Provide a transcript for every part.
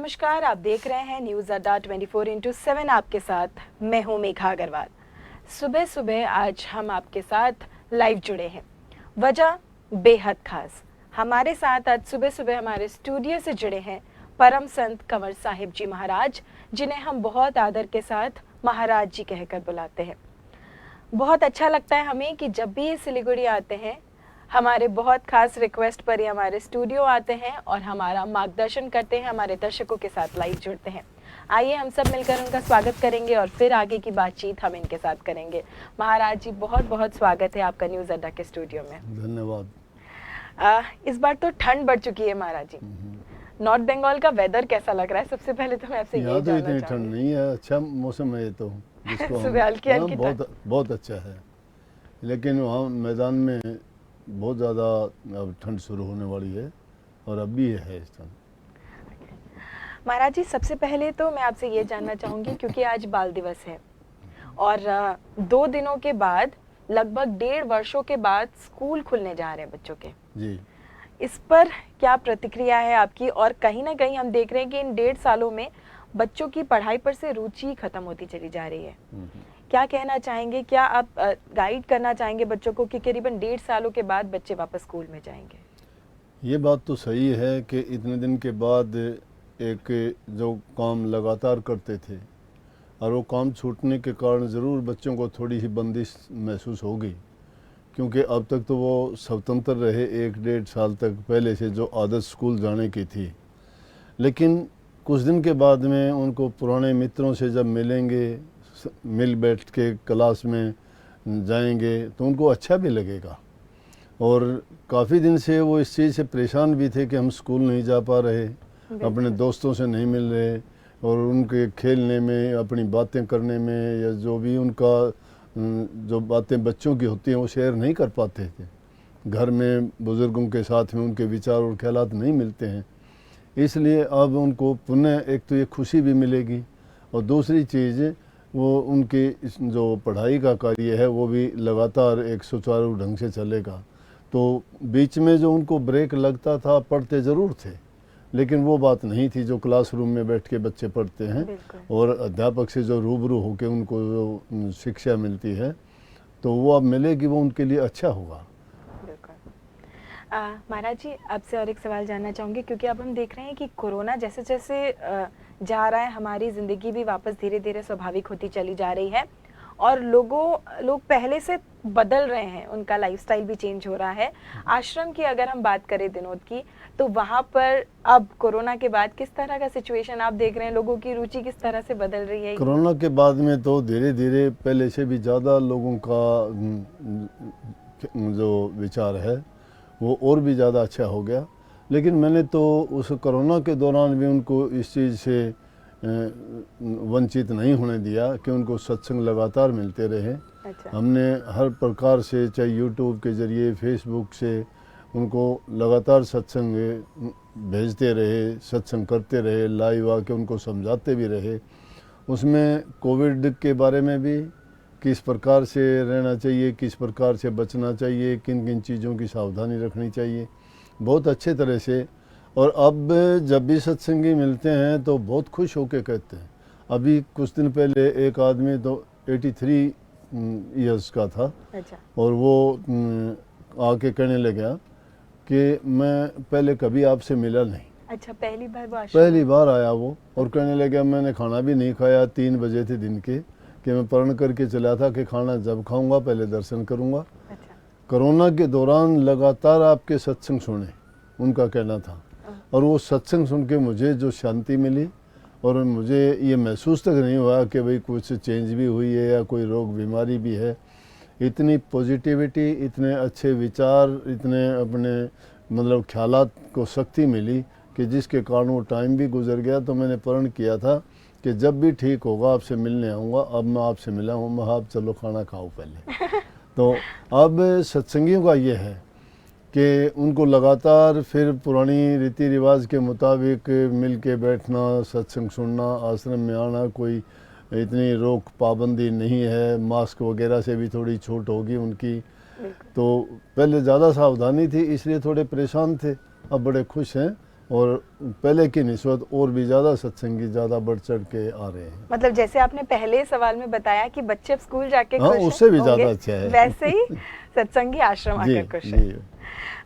नमस्कार, आप देख रहे हैं न्यूज़ अड्डा 24/7। आपके साथ मैं हूं मेघा अग्रवाल। सुबह सुबह आज हम आपके साथ लाइव जुड़े हैं, वजह बेहद खास। हमारे साथ आज सुबह सुबह हमारे स्टूडियो से जुड़े हैं परम संत कंवर साहिब जी महाराज, जिन्हें हम बहुत आदर के साथ महाराज जी कहकर बुलाते हैं। बहुत अच्छा लगता है हमें कि जब भी ये सिलीगुड़ी आते हैं, हमारे बहुत खास रिक्वेस्ट पर ये हमारे स्टूडियो आते हैं और हमारा मार्गदर्शन करते हैं, हमारे दर्शकों के साथ लाइव जुड़ते हैं। आइए हम सब मिलकर उनका स्वागत करेंगे और फिर आगे की बातचीत हम इनके साथ करेंगे। महाराज जी, बहुत बहुत स्वागत है आपका न्यूज़ अड्डा के स्टूडियो में। धन्यवाद। इस बार तो ठंड बढ़ चुकी है महाराज जी। नॉर्थ बंगाल का वेदर कैसा लग रहा है? सबसे पहले तो मैं आपसे ये जानना चाहूंगी। इतनी ठंड नहीं है, अच्छा मौसम है ये तो, जिसको बहुत अच्छा है। लेकिन वहाँ मैदान में बहुत ज़्यादा अब ठंड शुरू होने वाली है और अब भी है इस ठंड। महाराज जी, सबसे पहले तो मैं आपसे ये जानना चाहूँगी, क्योंकि आज बाल दिवस है और 2 दिनों के बाद, लगभग 1.5 वर्षों के बाद स्कूल खुलने जा रहे हैं बच्चों के जी। इस पर क्या प्रतिक्रिया है आपकी? और कहीं ना कहीं हम देख रहे हैं कि इन 1.5 सालों में बच्चों की पढ़ाई पर से रुचि खत्म होती चली जा रही है। क्या कहना चाहेंगे? क्या आप गाइड करना चाहेंगे बच्चों को कि करीबन 1.5 सालों के बाद बच्चे वापस स्कूल में जाएंगे? ये बात तो सही है कि इतने दिन के बाद एक जो काम लगातार करते थे और वो काम छूटने के कारण ज़रूर बच्चों को थोड़ी सी बंदिश महसूस होगी, क्योंकि अब तक तो वो स्वतंत्र रहे 1-1.5 साल तक, पहले से जो आदत स्कूल जाने की थी। लेकिन कुछ दिन के बाद में उनको पुराने मित्रों से जब मिलेंगे, मिल बैठ के क्लास में जाएंगे, तो उनको अच्छा भी लगेगा। और काफ़ी दिन से वो इस चीज़ से परेशान भी थे कि हम स्कूल नहीं जा पा रहे, अपने दोस्तों से नहीं मिल रहे और उनके खेलने में, अपनी बातें करने में, या जो भी उनका जो बातें बच्चों की होती हैं वो शेयर नहीं कर पाते थे। घर में बुज़ुर्गों के साथ में उनके विचार और ख्यालात नहीं मिलते हैं। इसलिए अब उनको पुनः एक तो ये खुशी भी मिलेगी और दूसरी चीज़ वो उनकी जो पढ़ाई का कार्य है वो भी लगातार एक सुचारू ढंग से चलेगा। तो बीच में जो उनको ब्रेक लगता था, पढ़ते ज़रूर थे लेकिन वो बात नहीं थी जो क्लासरूम में बैठ के बच्चे पढ़ते हैं और अध्यापक से जो रूबरू होकर उनको जो शिक्षा मिलती है तो वो अब मिलेगी, वो उनके लिए अच्छा होगा। महाराज जी, आपसे और एक सवाल जानना चाहूँगी, क्योंकि अब हम देख रहे हैं कि कोरोना जैसे जैसे जा रहा है, हमारी ज़िंदगी भी वापस धीरे धीरे स्वाभाविक होती चली जा रही है और लोग पहले से बदल रहे हैं, उनका लाइफस्टाइल भी चेंज हो रहा है। आश्रम की अगर हम बात करें विनोद की, तो वहाँ पर अब कोरोना के बाद किस तरह का सिचुएशन आप देख रहे हैं? लोगों की रुचि किस तरह से बदल रही है? कोरोना के बाद में तो धीरे धीरे पहले से भी ज़्यादा लोगों का जो विचार है वो और भी ज़्यादा अच्छा हो गया। लेकिन मैंने तो उस कोरोना के दौरान भी उनको इस चीज़ से वंचित नहीं होने दिया कि उनको सत्संग लगातार मिलते रहे। हमने हर प्रकार से, चाहे यूट्यूब के ज़रिए, फेसबुक से उनको लगातार सत्संग भेजते रहे, सत्संग करते रहे, लाइव आके उनको समझाते भी रहे। उसमें कोविड के बारे में भी, किस प्रकार से रहना चाहिए, किस प्रकार से बचना चाहिए, किन किन चीज़ों की सावधानी रखनी चाहिए, बहुत अच्छे तरह से। और अब जब भी सत्संगी मिलते हैं तो बहुत खुश होकर कहते हैं। अभी कुछ दिन पहले एक आदमी तो 83 ईयर्स का था और वो आके कहने लगा कि मैं पहले कभी आपसे मिला नहीं। अच्छा, पहली बार आया वो और कहने लगा मैंने खाना भी नहीं खाया, 3 बजे थे दिन के, कि मैं प्रण करके चला था कि खाना जब खाऊंगा पहले दर्शन करूंगा। कोरोना के दौरान लगातार आपके सत्संग सुने, उनका कहना था, और वो सत्संग सुन के मुझे जो शांति मिली और मुझे ये महसूस तक नहीं हुआ कि भाई कुछ चेंज भी हुई है या कोई रोग बीमारी भी है। इतनी पॉजिटिविटी, इतने अच्छे विचार, इतने अपने मतलब ख्यालात को शक्ति मिली कि जिसके कारण वो टाइम भी गुजर गया। तो मैंने प्रण किया था कि जब भी ठीक होगा आपसे मिलने आऊँगा। अब मैं आपसे मिला हूँ, मैं आप चलो खाना खाओ पहले। तो अब सत्संगियों का ये है कि उनको लगातार फिर पुरानी रीति रिवाज के मुताबिक मिल के बैठना, सत्संग सुनना, आश्रम में आना, कोई इतनी रोक पाबंदी नहीं है, मास्क वगैरह से भी थोड़ी छूट होगी उनकी। तो पहले ज़्यादा सावधानी थी इसलिए थोड़े परेशान थे, अब बड़े खुश हैं और पहले की निस्बत और भी ज़्यादा सत्संगी ज़्यादा बढ़ चढ़ के आ रहे हैं। मतलब जैसे आपने पहले सवाल में बताया कि बच्चे अब स्कूल जाके हाँ, खुश हैं, उससे भी ज़्यादा होंगे, अच्छा है। वैसे ही सत्संगी आश्रम जी आकर खुश है। जी।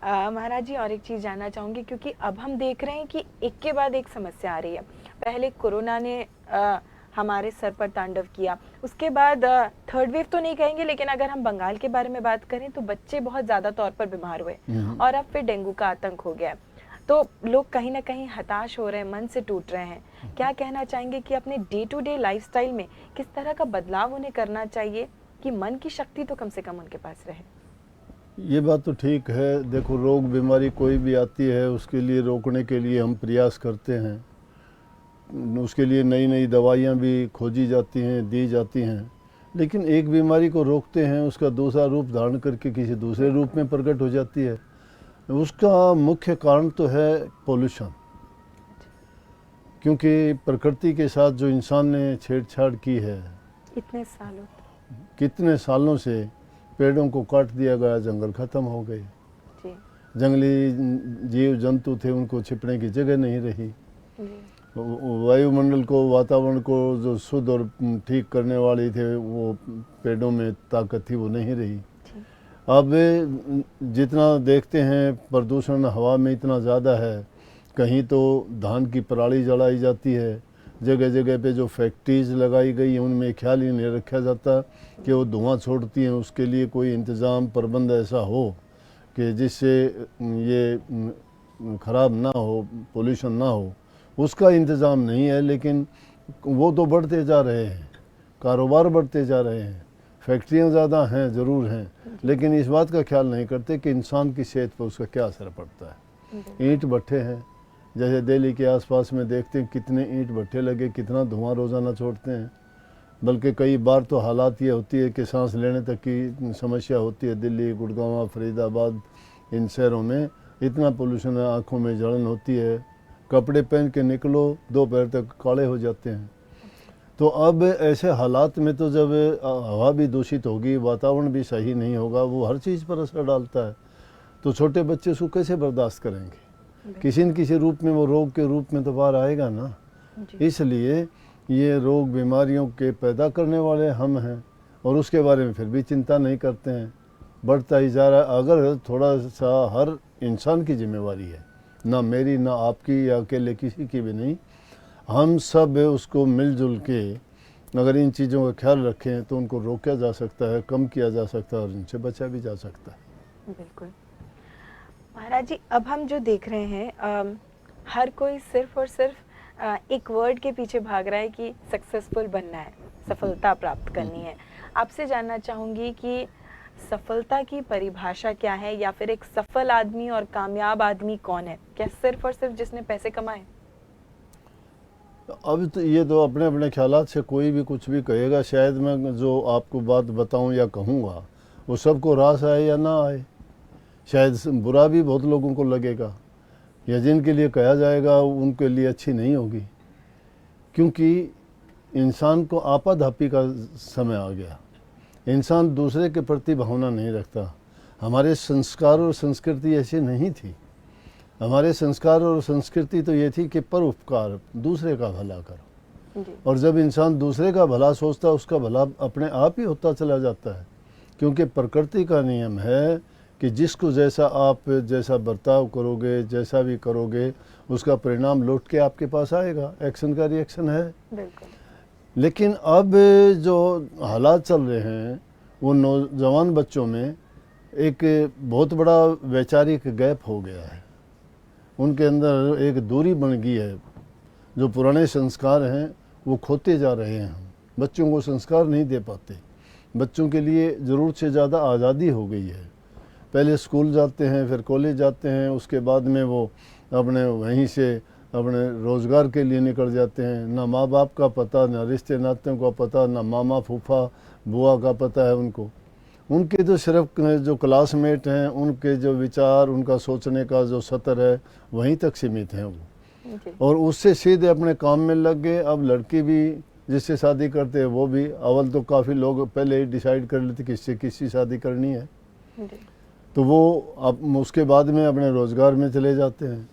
महाराज जी, और एक चीज़ जानना चाहूँगी, क्योंकि अब हम देख रहे हैं कि एक के बाद एक समस्या आ रही है। पहले कोरोना ने हमारे सर पर तांडव किया, उसके बाद थर्ड वेव तो नहीं कहेंगे, लेकिन अगर हम बंगाल के बारे में बात करें तो बच्चे बहुत ज़्यादा तौर पर बीमार हुए, और अब फिर डेंगू का आतंक हो गया है। तो लोग कहीं ना कहीं हताश हो रहे हैं, मन से टूट रहे हैं। क्या कहना चाहेंगे कि अपने डे टू डे लाइफस्टाइल में किस तरह का बदलाव उन्हें करना चाहिए कि मन की शक्ति तो कम से कम उनके पास रहे? ये बात तो ठीक है। देखो, रोग बीमारी कोई भी आती है, उसके लिए रोकने के लिए हम प्रयास करते हैं, उसके लिए नई नई दवाइयाँ भी खोजी जाती हैं, दी जाती हैं, लेकिन एक बीमारी को रोकते हैं, उसका दूसरा रूप धारण करके किसी दूसरे रूप में प्रकट हो जाती है। उसका मुख्य कारण तो है पोल्यूशन, क्योंकि प्रकृति के साथ जो इंसान ने छेड़छाड़ की है, कितने सालों से पेड़ों को काट दिया गया, जंगल खत्म हो गए, जंगली जीव जंतु थे, उनको छिपने की जगह नहीं रही, वायुमंडल को, वातावरण को जो शुद्ध और ठीक करने वाली थे वो पेड़ों में ताकत थी, वो नहीं रही। अब जितना देखते हैं प्रदूषण हवा में इतना ज़्यादा है, कहीं तो धान की पराली जलाई जाती है, जगह जगह पे जो फैक्ट्रीज लगाई गई हैं उनमें ख्याल ही नहीं रखा जाता कि वो धुआं छोड़ती हैं, उसके लिए कोई इंतज़ाम प्रबंध ऐसा हो कि जिससे ये ख़राब ना हो, पोल्यूशन ना हो, उसका इंतज़ाम नहीं है। लेकिन वो तो बढ़ते जा रहे हैं, कारोबार बढ़ते जा रहे हैं, फैक्ट्रियाँ ज़्यादा हैं, ज़रूर हैं, लेकिन इस बात का ख्याल नहीं करते कि इंसान की सेहत पर उसका क्या असर पड़ता है। ईंट भट्ठे हैं, जैसे दिल्ली के आसपास में देखते हैं कितने ईंट भट्ठे लगे, कितना धुआं रोज़ाना छोड़ते हैं। बल्कि कई बार तो हालात ये होती है कि सांस लेने तक की समस्या होती है। दिल्ली, गुड़गांव, फरीदाबाद, इन शहरों में इतना पोल्यूशन है, आँखों में जलन होती है, कपड़े पहन के निकलो दोपहर तक काले हो जाते हैं। तो अब ऐसे हालात में तो जब हवा भी दूषित होगी, वातावरण भी सही नहीं होगा, वो हर चीज़ पर असर डालता है, तो छोटे बच्चे उसको कैसे बर्दाश्त करेंगे? किसी न किसी रूप में वो रोग के रूप में तो बाहर आएगा ना। इसलिए ये रोग बीमारियों के पैदा करने वाले हम हैं, और उसके बारे में फिर भी चिंता नहीं करते हैं, बढ़ता ही जा रहा है। अगर थोड़ा सा, हर इंसान की जिम्मेवारी है, ना मेरी ना आपकी या अकेले किसी की भी नहीं, हम सब उसको मिलजुल के अगर इन चीज़ों का ख्याल रखें तो उनको रोका जा सकता है, कम किया जा सकता है, और इनसे बचा भी जा सकता है। बिल्कुल महाराज जी, अब हम जो देख रहे हैं, हर कोई सिर्फ और सिर्फ एक वर्ड के पीछे भाग रहा है कि सक्सेसफुल बनना है, सफलता प्राप्त करनी है। आपसे जानना चाहूँगी कि सफलता की परिभाषा क्या है, या फिर एक सफल आदमी और कामयाब आदमी कौन है? क्या सिर्फ और सिर्फ जिसने पैसे कमाए? अब तो ये तो अपने अपने ख्यालात से कोई भी कुछ भी कहेगा। शायद मैं जो आपको बात बताऊं या कहूँगा वो सबको रास आए या ना आए, शायद बुरा भी बहुत लोगों को लगेगा, या जिनके लिए कहा जाएगा उनके लिए अच्छी नहीं होगी, क्योंकि इंसान को आपाधापी का समय आ गया। इंसान दूसरे के प्रति भावना नहीं रखता। हमारे संस्कार और संस्कृति ऐसी नहीं थी। हमारे संस्कार और संस्कृति तो ये थी कि परोपकार, दूसरे का भला करो, और जब इंसान दूसरे का भला सोचता है उसका भला अपने आप ही होता चला जाता है, क्योंकि प्रकृति का नियम है कि जिसको जैसा आप जैसा बर्ताव करोगे, जैसा भी करोगे, उसका परिणाम लौट के आपके पास आएगा। एक्शन का रिएक्शन है। बिल्कुल। लेकिन अब जो हालात चल रहे हैं वो नौजवान बच्चों में एक बहुत बड़ा वैचारिक गैप हो गया है, उनके अंदर एक दूरी बन गई है। जो पुराने संस्कार हैं वो खोते जा रहे हैं। हम बच्चों को संस्कार नहीं दे पाते। बच्चों के लिए ज़रूरत से ज़्यादा आज़ादी हो गई है। पहले स्कूल जाते हैं, फिर कॉलेज जाते हैं, उसके बाद में वो अपने वहीं से अपने रोज़गार के लिए निकल जाते हैं। ना माँ बाप का पता, ना रिश्ते नातों का पता, ना मामा फूफा बुआ का पता है उनको। उनके तो सिर्फ जो क्लासमेट हैं, उनके जो विचार, उनका सोचने का जो सतर है वहीं तक सीमित हैं वो, और उससे सीधे अपने काम में लग गए। अब लड़की भी जिससे शादी करते हैं वो भी, अव्वल तो काफ़ी लोग पहले ही डिसाइड कर लेते किससे किसकी शादी करनी है, तो वो अब उसके बाद में अपने रोज़गार में चले जाते हैं।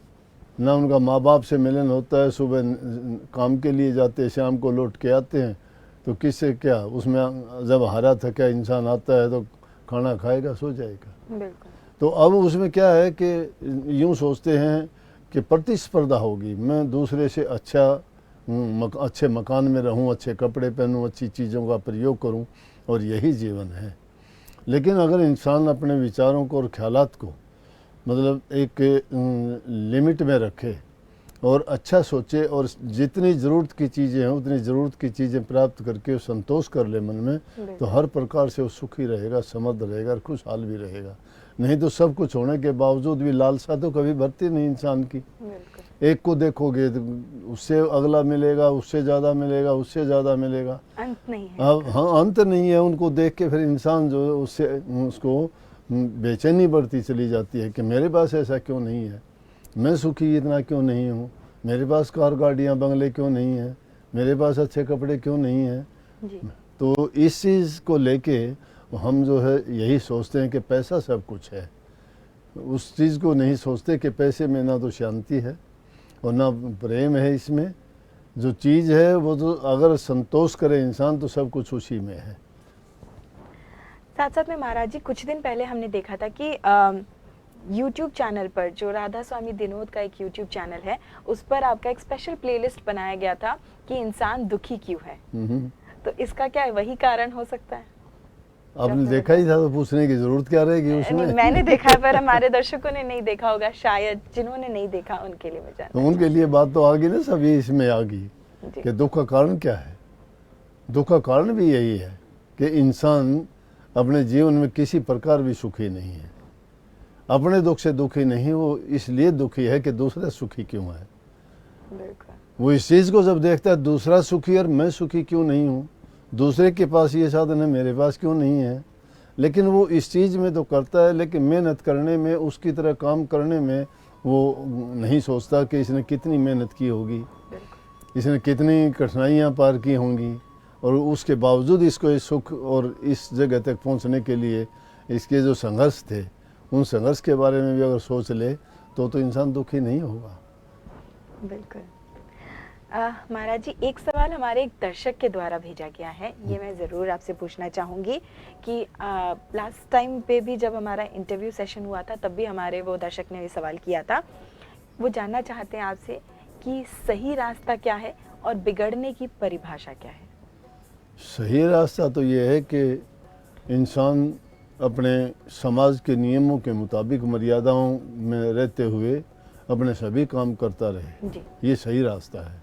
ना उनका माँ बाप से मिलन होता है, सुबह काम के लिए जाते हैं, शाम को लौट के आते हैं, तो किससे क्या, उसमें जब हरा थका इंसान आता है तो खाना खाएगा, सो जाएगा। बिल्कुल। तो अब उसमें क्या है कि यूँ सोचते हैं कि प्रतिस्पर्धा होगी, मैं दूसरे से अच्छा अच्छे मकान में रहूं, अच्छे कपड़े पहनूं, अच्छी चीज़ों का प्रयोग करूं, और यही जीवन है। लेकिन अगर इंसान अपने विचारों को और ख्यालात को मतलब एक लिमिट में रखे और अच्छा सोचे, और जितनी ज़रूरत की चीज़ें हैं उतनी ज़रूरत की चीज़ें प्राप्त करके संतोष कर ले मन में, तो हर प्रकार से वो सुखी रहेगा, समृद्ध रहेगा और खुशहाल भी रहेगा। नहीं तो सब कुछ होने के बावजूद भी लालसा तो कभी भरती नहीं इंसान की। एक को देखोगे तो उससे अगला मिलेगा, उससे ज़्यादा मिलेगा, उससे ज़्यादा मिलेगा, अंत नहीं है। अब हाँ, अंत नहीं है। उनको देख के फिर इंसान जो है उससे उसको बेचैनी बढ़ती चली जाती है कि मेरे पास ऐसा क्यों नहीं है, मैं सुखी इतना क्यों नहीं हूँ, मेरे पास कार गाड़ियाँ बंगले क्यों नहीं हैं, मेरे पास अच्छे कपड़े क्यों नहीं हैं। जी। तो इस चीज़ को लेके हम जो है यही सोचते हैं कि पैसा सब कुछ है, उस चीज़ को नहीं सोचते कि पैसे में ना तो शांति है और ना प्रेम है। इसमें जो चीज़ है वो तो अगर संतोष करे इंसान तो सब कुछ उसी में है। साथ साथ में महाराज जी, कुछ दिन पहले हमने देखा था कि यूट्यूब चैनल पर, जो राधा स्वामी दिनोद का एक यूट्यूब चैनल है, उस पर आपका एक स्पेशल प्लेलिस्ट बनाया गया था कि इंसान दुखी क्यों है। तो इसका क्या वही कारण हो सकता है? आपने देखा ही था तो पूछने की जरूरत क्या रहेगी उसमें। मैंने देखा है, पर हमारे दर्शकों ने नहीं देखा होगा, शायद जिन्होंने नहीं देखा उनके लिए मैं जानना तो उनके लिए बात तो आ गई ना, सभी इसमें आ गई जी। कि दुख का कारण क्या है। दुख का कारण भी यही है कि इंसान अपने जीवन में किसी प्रकार भी सुखी नहीं है। अपने दुख से दुखी नहीं, वो इसलिए दुखी है कि दूसरा सुखी क्यों है। वो इस चीज़ को जब देखता है दूसरा सुखी और मैं सुखी क्यों नहीं हूँ, दूसरे के पास ये साधन है मेरे पास क्यों नहीं है, लेकिन वो इस चीज़ में तो करता है, लेकिन मेहनत करने में, उसकी तरह काम करने में वो नहीं सोचता कि इसने कितनी मेहनत की होगी, इसने कितनी कठिनाइयाँ पार की होंगी, और उसके बावजूद इसको इस सुख और इस जगह तक पहुंचने के लिए इसके जो संघर्ष थे, उन संघर्ष के बारे में भी अगर सोच ले तो इंसान दुखी नहीं होगा। बिल्कुल। महाराज जी, एक सवाल हमारे एक दर्शक के द्वारा भेजा गया है, ये मैं ज़रूर आपसे पूछना चाहूँगी कि लास्ट टाइम पे भी जब हमारा इंटरव्यू सेशन हुआ था, तब भी हमारे वो दर्शक ने ये सवाल किया था। वो जानना चाहते हैं आपसे कि सही रास्ता क्या है और बिगड़ने की परिभाषा क्या है? सही रास्ता तो ये है कि इंसान अपने समाज के नियमों के मुताबिक मर्यादाओं में रहते हुए अपने सभी काम करता रहे जी। ये सही रास्ता है।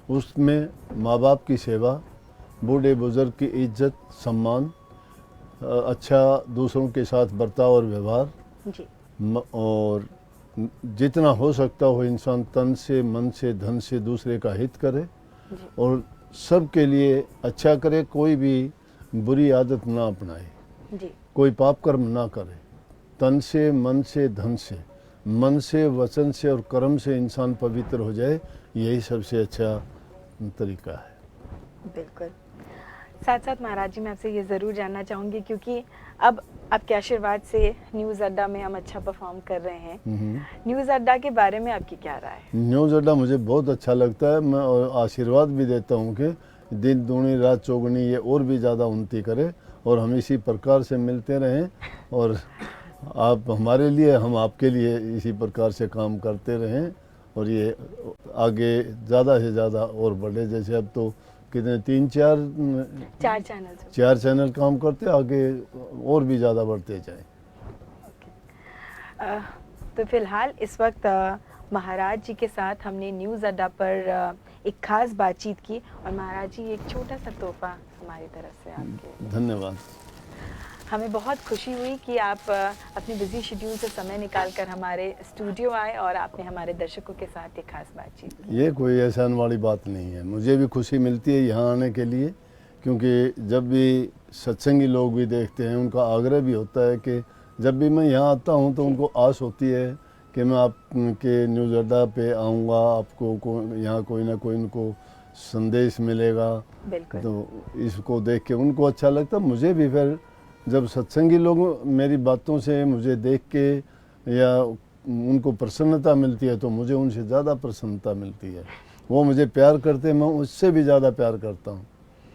उसमें माँ बाप की सेवा, बूढ़े बुजुर्ग की इज्जत सम्मान, अच्छा दूसरों के साथ बर्ताव और व्यवहार जी। और जितना हो सकता हो इंसान तन से, मन से, धन से दूसरे का हित करे जी। और सबके लिए अच्छा करे, कोई भी बुरी आदत ना अपनाए, जी। कोई पाप कर्म ना करे। तन से, मन से, धन से, मन से, वचन से और कर्म से इंसान पवित्र हो जाए, यही सबसे अच्छा तरीका है। बिल्कुल। साथ साथ महाराज जी, मैं आपसे ये ज़रूर जानना चाहूँगी, क्योंकि अब आपके आशीर्वाद से न्यूज़ अड्डा में हम अच्छा परफॉर्म कर रहे हैं, न्यूज़ अड्डा के बारे में आपकी क्या राय है? न्यूज़ अड्डा मुझे बहुत अच्छा लगता है। मैं और आशीर्वाद भी देता हूँ कि दिन दूनी रात चौगुनी ये और भी ज़्यादा उन्नति करे और हम इसी प्रकार से मिलते रहें, और आप हमारे लिए, हम आपके लिए इसी प्रकार से काम करते रहें, और ये आगे ज़्यादा से ज़्यादा और बढ़े। जैसे अब तो कितने चार चैनल काम करते, आगे और भी ज़्यादा बढ़ते जाएं। तो फिलहाल इस वक्त महाराज जी के साथ हमने न्यूज़ अड्डा पर एक खास बातचीत की, और महाराज जी एक छोटा सा तोहफा हमारी तरफ से आपके। धन्यवाद। हमें बहुत खुशी हुई कि आप अपने बिजी शेड्यूल से समय निकालकर हमारे स्टूडियो आए और आपने हमारे दर्शकों के साथ एक खास बातचीत की। ये कोई एहसान वाली बात नहीं है, मुझे भी खुशी मिलती है यहाँ आने के लिए, क्योंकि जब भी सत्संगी लोग भी देखते हैं उनका आग्रह भी होता है कि जब भी मैं यहाँ आता हूँ तो उनको आस होती है कि मैं आपके न्यूज़ अड्डा पे आऊँगा, आपको यहाँ कोई ना कोई उनको संदेश मिलेगा। बिल्कुल। तो इसको देख के उनको अच्छा लगता, मुझे भी। फिर जब सत्संगी लोग मेरी बातों से मुझे देख के या उनको प्रसन्नता मिलती है तो मुझे उनसे ज़्यादा प्रसन्नता मिलती है। वो मुझे प्यार करते हैं, मैं उससे भी ज़्यादा प्यार करता हूँ।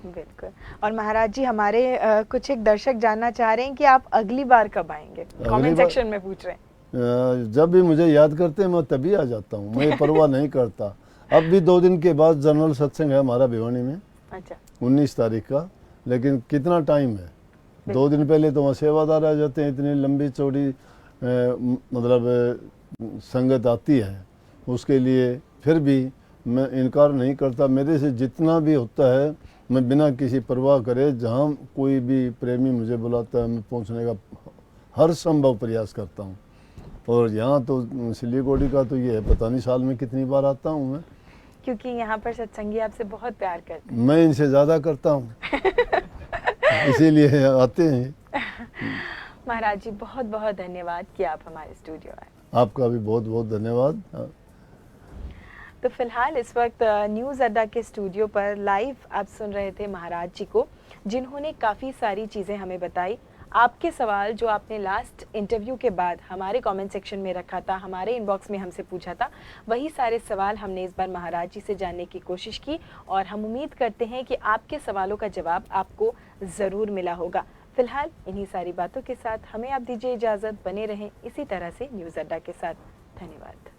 बिल्कुल। और महाराज जी, हमारे कुछ एक दर्शक जानना चाह रहे हैं कि आप अगली बार कब आएंगे, कमेंट बार- सेक्शन में पूछ रहे हैं। जब भी मुझे याद करते हैं मैं तभी आ जाता हूँ, मैं परवाह नहीं करता। अब भी 2 दिन के बाद जनरल सत्संग है हमारा भिवानी में, अच्छा, 19 तारीख का, लेकिन कितना टाइम है, 2 दिन पहले तो वहाँ सेवादार आ जाते हैं, इतनी लंबी चौड़ी मतलब संगत आती है, उसके लिए फिर भी मैं इनकार नहीं करता। मेरे से जितना भी होता है मैं बिना किसी परवाह करे, जहाँ कोई भी प्रेमी मुझे बुलाता है मैं पहुँचने का हर संभव प्रयास करता हूँ। और यहाँ तो सिलीगुड़ी का तो ये है, पता नहीं साल में कितनी बार आता हूँ मैं, क्योंकि यहाँ पर सत्संगी आपसे बहुत प्यार करते मैं इनसे ज़्यादा करता हूँ इसीलिए आते हैं। हैं। महाराज जी, बहुत बहुत धन्यवाद कि आप हमारे स्टूडियो आए। आपका भी बहुत बहुत धन्यवाद। तो फिलहाल इस वक्त न्यूज़ अड्डा के स्टूडियो पर लाइव आप सुन रहे थे महाराज जी को, जिन्होंने काफ़ी सारी चीज़ें हमें बताई। आपके सवाल जो आपने लास्ट इंटरव्यू के बाद हमारे कमेंट सेक्शन में रखा था, हमारे इनबॉक्स में हमसे पूछा था, वही सारे सवाल हमने इस बार महाराज जी से जानने की कोशिश की और हम उम्मीद करते हैं कि आपके सवालों का जवाब आपको ज़रूर मिला होगा। फिलहाल इन्हीं सारी बातों के साथ हमें आप दीजिए इजाज़त, बने रहें इसी तरह से न्यूज़ अड्डा के साथ। धन्यवाद।